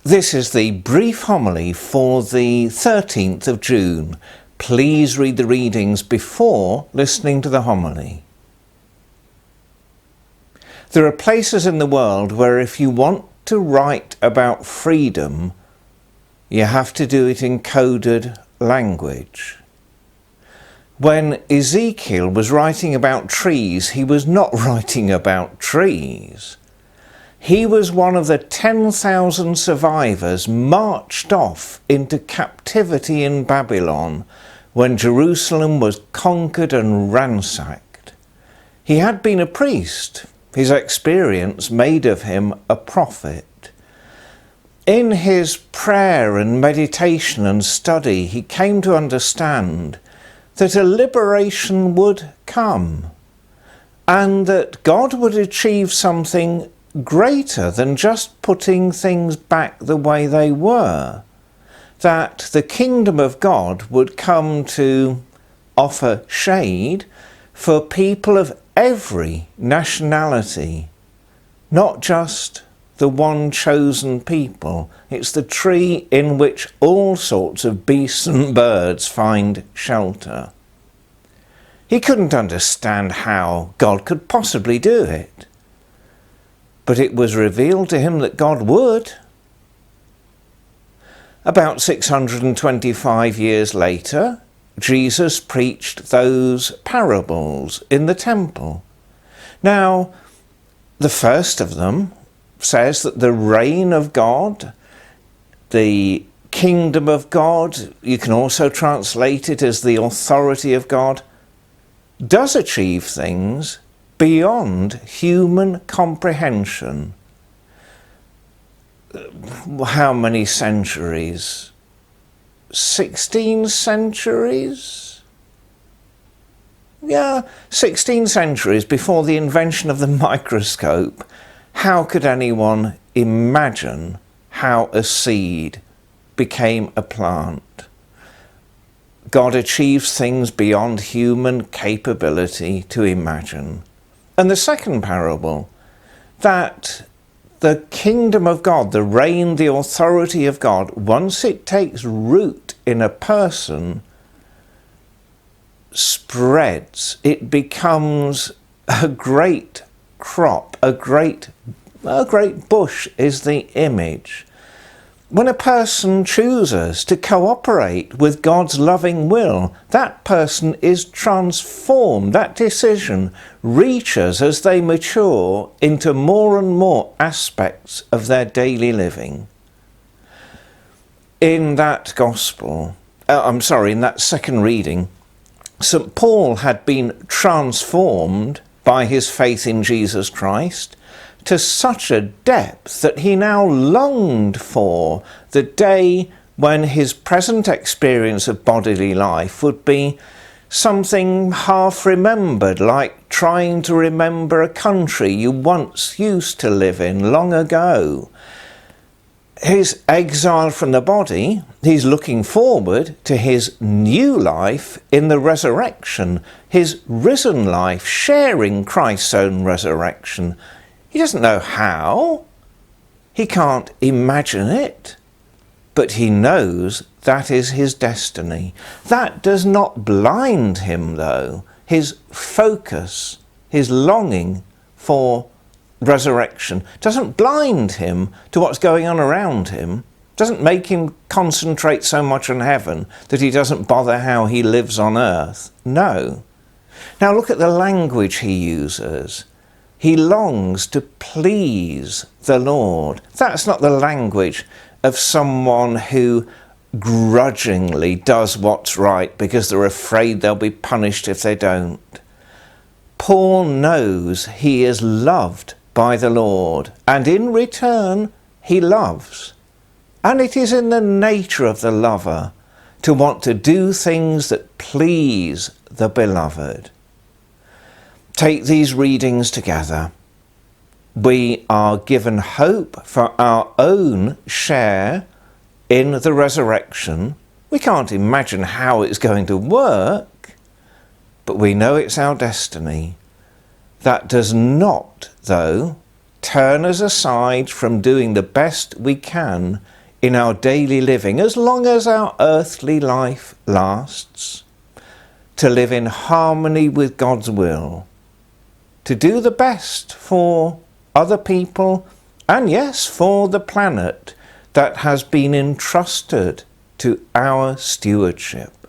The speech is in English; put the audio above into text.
This is the brief homily for the 13th of June. Please read the readings before listening to the homily. There are places in the world where if you want to write about freedom, you have to do it in coded language. When Ezekiel was writing about trees, he was not writing about trees. He was one of the 10,000 survivors marched off into captivity in Babylon when Jerusalem was conquered and ransacked. He had been a priest. His experience made of him a prophet. In his prayer and meditation and study, he came to understand that a liberation would come and that God would achieve something greater than just putting things back the way they were, that the kingdom of God would come to offer shade for people of every nationality, not just the one chosen people. It's the tree in which all sorts of beasts and birds find shelter. He couldn't understand how God could possibly do it, but it was revealed to him that God would. About 625 years later, Jesus preached those parables in the temple. Now, the first of them says that the reign of God, the kingdom of God, you can also translate it as the authority of God, does achieve things beyond human comprehension. How many centuries? 16 centuries? Yeah, 16 centuries before the invention of the microscope. How could anyone imagine how a seed became a plant? God achieves things beyond human capability to imagine. And the second parable, that the kingdom of God, the reign, the authority of God, once it takes root in a person, spreads. It becomes a great crop, a great bush is the image. When a person chooses to cooperate with God's loving will, that person is transformed. That decision reaches as they mature into more and more aspects of their daily living. In that in that second reading, St. Paul had been transformed by his faith in Jesus Christ to such a depth that he now longed for the day when his present experience of bodily life would be something half remembered, like trying to remember a country you once used to live in long ago. His exile from the body, he's looking forward to his new life in the resurrection, his risen life, sharing Christ's own resurrection. He doesn't know how, he can't imagine it, but he knows that is his destiny. That does not blind him, though. His focus, his longing for resurrection doesn't blind him to what's going on around him, doesn't make him concentrate so much on heaven that he doesn't bother how he lives on earth. No. Now look at the language he uses. He longs to please the Lord. That's not the language of someone who grudgingly does what's right because they're afraid they'll be punished if they don't. Paul knows he is loved by the Lord, and in return he loves. And it is in the nature of the lover to want to do things that please the beloved. Take these readings together. We are given hope for our own share in the resurrection. We can't imagine how it's going to work, but we know it's our destiny. That does not, though, turn us aside from doing the best we can in our daily living, as long as our earthly life lasts, to live in harmony with God's will, to do the best for other people, and yes, for the planet that has been entrusted to our stewardship.